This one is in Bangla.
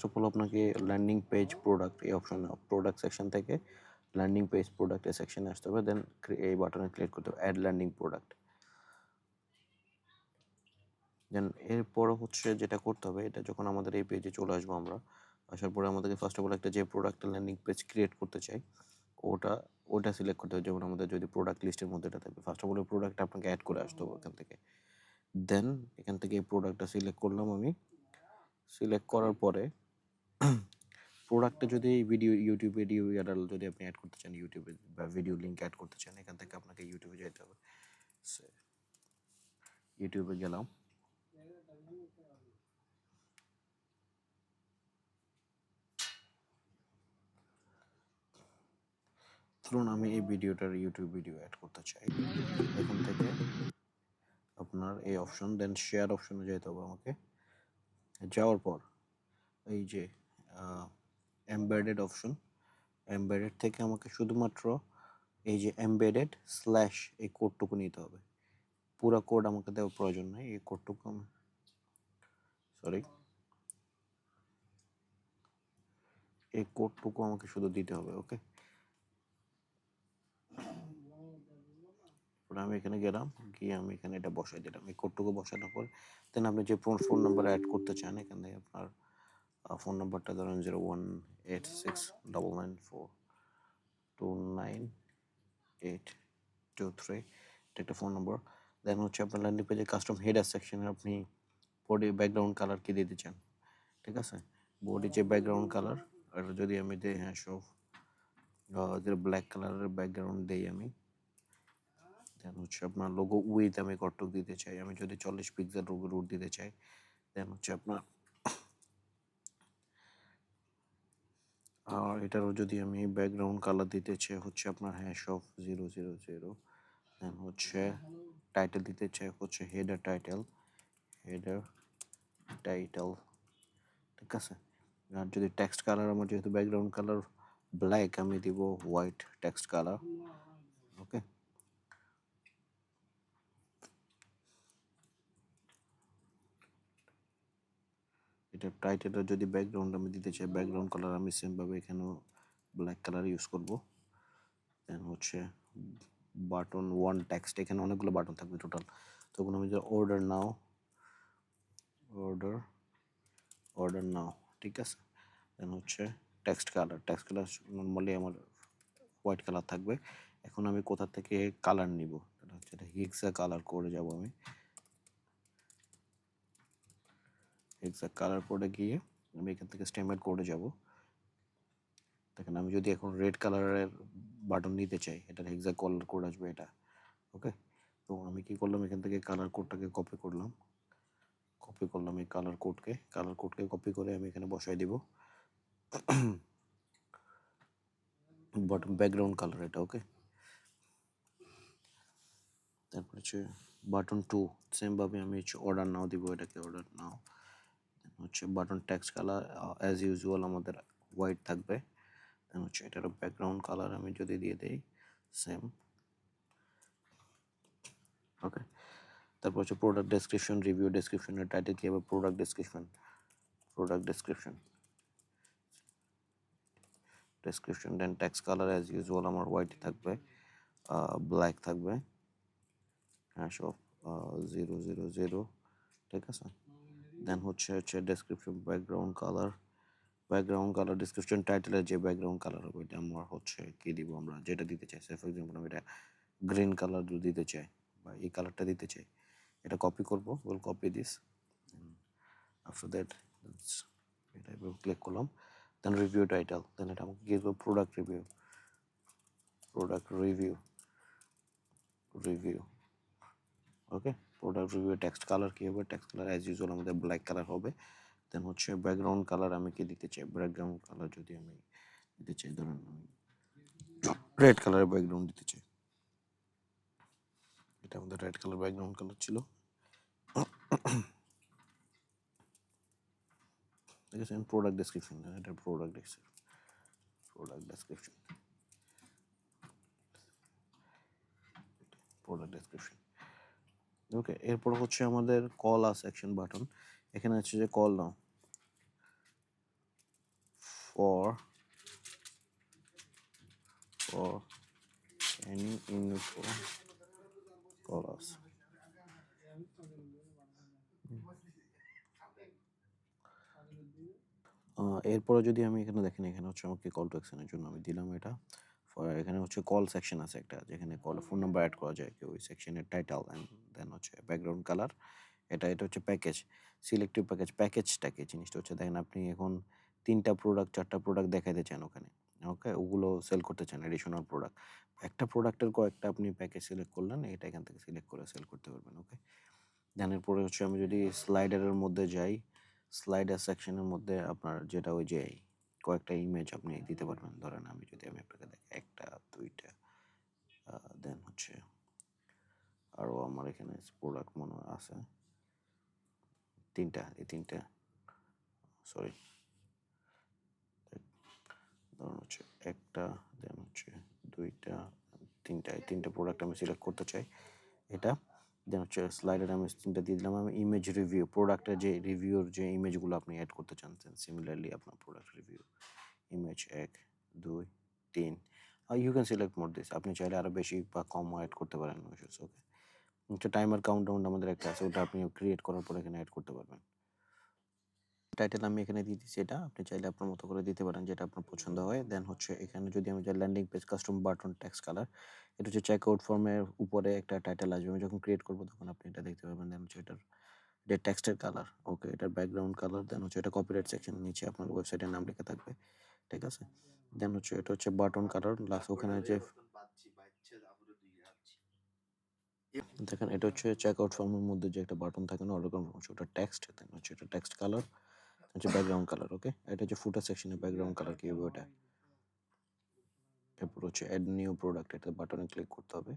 সকল আপনাকে ল্যান্ডিং পেজ প্রোডাক্ট এই অপশন প্রোডাক্ট সেকশন থেকে ল্যান্ডিং পেজ প্রোডাক্টের সেকশনে আসতে হবে, দেন এই বাটনে ক্লিক করতে হবে অ্যাড ল্যান্ডিং প্রোডাক্ট। দেন এরপর হচ্ছে যেটা করতে হবে, এটা যখন আমাদের এই পেজে চলে আসবো আমরা, আসার পরে আমাদেরকে ফার্স্ট অফ অল একটা যে প্রোডাক্টের ল্যান্ডিং পেজ ক্রিয়েট করতে চাই ওটা সিলেক্ট করতে হবে। যেমন আমাদের যদি প্রোডাক্ট লিস্টের মধ্যে এটা থাকবে, ফার্স্ট অফ অল প্রোডাক্টটা আপনাকে অ্যাড করে আসতে হবে এখান থেকে। দেন এখান থেকে এই প্রোডাক্টটা সিলেক্ট করলাম আমি। সিলেক্ট করার পরে প্রোডাক্টে যদি ভিডিও ইউটিউব ভিডিও ইউআরএল যদি আপনি অ্যাড করতে চান, ইউটিউবে বা ভিডিও লিঙ্ক অ্যাড করতে চান, এখান থেকে আপনাকে ইউটিউবে যেতে হবে। ইউটিউবে গেলাম, ধরুন আমি এই ভিডিওটার ইউটিউব ভিডিও অ্যাড করতে চাই, এখান থেকে আপনার এই অপশন, দেন শেয়ার অপশনে যেতে হবে আমাকে। যাওয়ার পর এই যে এমবেডেড অপশন, এমবেডেড থেকে আমাকে শুধুমাত্র এই যে এমবেডেড স্ল্যাশ এই কোডটুকু নিতে হবে। পুরো কোড আমাকে দেওয়ার প্রয়োজন নেই, এই কোডটুকু এই কোডটুকু আমাকে শুধু দিতে হবে। ওকে, আমি এখানে গেলাম, গিয়ে আমি এখানে এটা বসাই দিলাম। এই কোডটুকু বসানোর পর দেন আপনি যে ফোন নাম্বার অ্যাড করতে চান, এখান থেকে আপনার ফোন নাম্বারটা ধরেন 018699829823, এটা একটা ফোন নাম্বার। দেন হচ্ছে আপনার ল্যান্ডিং পেজে কাস্টম হেডার সেকশনে আপনি বডি ব্যাকগ্রাউন্ড কালার কি দিতে চান, ঠিক আছে। বডি যে ব্যাকগ্রাউন্ড কালার, আর যদি আমি দিই হ্যাঁ সব ব্ল্যাক কালারের ব্যাকগ্রাউন্ড দিই আমি। দেন হচ্ছে আপনার লোগো উইথ আমি কতটুকু দিতে চাই, আমি যদি 40 পিক্সেল লোগো রুট দিতে চাই, দেন হচ্ছে আপনার এটারও যদি আমি ব্যাকগ্রাউন্ড কালার দিতে চাই হচ্ছে আপনার হ্যাশ অফ 000, দেন হচ্ছে টাইটেল দিতে চাই হচ্ছে হেডার টাইটেল, ঠিক আছে। আর যদি টেক্সট কালার, আমার যেহেতু ব্যাকগ্রাউন্ড কালার ব্ল্যাক, আমি দিব হোয়াইট টেক্সট কালার। ওকে, এটা টাইটেলের যদি ব্যাকগ্রাউন্ড আমি দিতে চাই, ব্যাকগ্রাউন্ড কালার আমি সেমভাবে এখানেও ব্ল্যাক কালার ইউজ করব। দেন হচ্ছে বাটন ওয়ান টেক্সট, এখানে অনেকগুলো বাটন থাকবে টোটাল, তখন আমি যে অর্ডার নাও, ঠিক আছে। দেন হচ্ছে টেক্সট কালার নর্মালি আমার হোয়াইট কালার থাকবে। এখন আমি কোথা থেকে কালার নিব, এটা হচ্ছে হেক্সা কালার করে যাব আমি। হেক্সা কালার কোডে গিয়ে আমি এখান থেকে স্টেমের কোডে যাব। দেখেন আমি যদি এখন রেড কালারের বাটন নিতে চাই, এটার হেক্সা কালার কোড আসবে এটা। ওকে, তো আমি কি করলাম, এখান থেকে কালার কোডটাকে কপি করলাম এই কালার কোডকে কপি করে আমি এখানে বসাই দিব বটম ব্যাকগ্রাউন্ড কালার এটা। ওকে, তারপর হচ্ছে বাটন টু, সেমভাবে আমি হচ্ছে অর্ডার নাও দিব, এটাকে অর্ডার নাও। হচ্ছে button text colour as usual আমাদের হোয়াইট থাকবে। দেন হচ্ছে এটার ব্যাকগ্রাউন্ড কালার আমি যদি দিয়ে দেই সেম। ওকে, তারপর হচ্ছে প্রোডাক্ট ডেসক্রিপশন, রিভিউ ডেসক্রিপশনের টাইটেল কি হবে, প্রোডাক্ট ডেসক্রিপশন দেন টেক্সট কালার অ্যাজ ইউজুয়াল আমার হোয়াইট থাকবে, ব্ল্যাক থাকবে, হ্যাঁ সব 000, ঠিক আছে। দেন হচ্ছে ডেসক্রিপশন ব্যাকগ্রাউন্ড কালার ডিসক্রিপশন টাইটেলের যে ব্যাকগ্রাউন্ড কালার হবে এটা আমরা হচ্ছে কি দিব, আমরা যেটা দিতে চাই। ফর এক্সাম্পল আমি এটা গ্রিন কালার দিতে চাই বা এই কালারটা দিতে চাই, এটা কপি করব, will copy this. After that এটা ক্লিক করলাম, দেন রিভিউ টাইটেল, দেন এটা আমাকে কি করবো, প্রোডাক্ট রিভিউ। ওকে, প্রোডাক্ট রিভিউ টেক্সট কালার কি হবে, টেক্সট কালার অ্যাজ ইউজুয়াল আমাদের ব্ল্যাক কালার হবে। দেন হচ্ছে ব্যাকগ্রাউন্ড কালার আমি কি দিতে চাই, ব্যাকগ্রাউন্ড কালার যদি আমি দিতে চাই, ধরুন আমি রেড কালারের ব্যাকগ্রাউন্ড দিতে চাই, এটা আমাদের রেড কালার ব্যাকগ্রাউন্ড কালার ছিল। ঠিক আছে, প্রোডাক্ট ডেসক্রিপশন, এটা প্রোডাক্ট ডেসক্রিপশন। ওকে, এরপর হচ্ছে আমাদের কল আস অ্যাকশন বাটন, এখানে আছে যে call now, for any info call us. এরপরে যদি আমি এখানে দেখেন, এখানে হচ্ছে আমাকে কল টু অ্যাকশনের জন্য আমি দিলাম এটা। এখানে হচ্ছে কল সেকশন আছে একটা, যেখানে কল ফোন নাম্বার অ্যাড করা যায়, ওই সেকশনের টাইটেল অ্যান্ড দেন হচ্ছে ব্যাকগ্রাউন্ড কালার। এটা হচ্ছে প্যাকেজ, সিলেক্টিভ প্যাকেজটাকে জিনিসটা হচ্ছে দেখেন, আপনি এখন 3টা প্রোডাক্ট 4টা প্রোডাক্ট দেখাইতে চান ওখানে, ওকে, ওগুলো সেল করতে চান অ্যাডিশনাল প্রোডাক্ট। একটা প্রোডাক্টের কয়েকটা আপনি প্যাকেজ সিলেক্ট করলেন, এটা এখান থেকে সিলেক্ট করে সেল করতে পারবেন, ওকে। দেন এরপরে হচ্ছে আমি যদি স্লাইডারের মধ্যে যাই, স্লাইডার সেকশনের মধ্যে আপনার যেটা ওই যে কয়েকটা ইমেজ আপনি দিতে পারবেন। ধরেন আমি আপনাকে দেখি 1টা 2টা, দেন হচ্ছে আরও আমার এখানে প্রোডাক্ট মনে হয় আছে 3টা, এই 3টা, সরি, ধরুন হচ্ছে 1টা, দেন হচ্ছে 2টা, 3টা, এই 3টে প্রোডাক্ট আমি সিলেক্ট করতে চাই এটা। দেন হচ্ছে স্লাইডার আমি 3টা দিয়ে দিলাম। আমি ইমেজ রিভিউ, প্রোডাক্টের যে রিভিউর যে ইমেজগুলো আপনি অ্যাড করতে চান, সিমিলারলি আপনার product review image 1 2 3, you can select more this, আপনি চাইলে আরও বেশি বা কম অ্যাড করতে পারেন, ওকে। হচ্ছে টাইমার কাউন্টডাউন আমাদের একটা আছে, ওটা আপনি ক্রিয়েট করার পর এখানে অ্যাড করতে পারবেন। টাইটেল আমি এখানে দিয়ে দিচ্ছি, এটা আপনি চাইলে আপনার মতো করে দিতে পারেন যেটা আপনার পছন্দ হয়। দেন হচ্ছে এখানে যদি আমি যাই landing page custom button text colour, এটা হচ্ছে চেক আউট ফর্মের উপরে একটা টাইটেল আসবে, আমি যখন ক্রিয়েট করবো তখন আপনি এটা দেখতে পাবেন। দেন হচ্ছে এটার যে টেক্সটের কালার, ওকে, এটার ব্যাকগ্রাউন্ড কালার। দেন হচ্ছে এটা কপিরাইট সেকশনের নিচে আপনার ওয়েবসাইটের নাম লেখা থাকবে, ঠিক আছে। দেন হচ্ছে এটা হচ্ছে বাটন কালার, লাস্ট ওখানে যে দেখেন এটা হচ্ছে চেক আউট ফর্মের মধ্যে যে একটা বাটন থাকে না, ওরকম হচ্ছে ওটা টেক্সট। দেন হচ্ছে এটা টেক্সট কালার, হচ্ছে ব্যাকগ্রাউন্ড কালার, ওকে। এটা হচ্ছে ফুটার সেকশনের ব্যাকগ্রাউন্ড কালার কিভাবে ওটা। এরপর হচ্ছে অ্যাড নিউ প্রোডাক্ট, এটা বাটনে ক্লিক করতে হবে।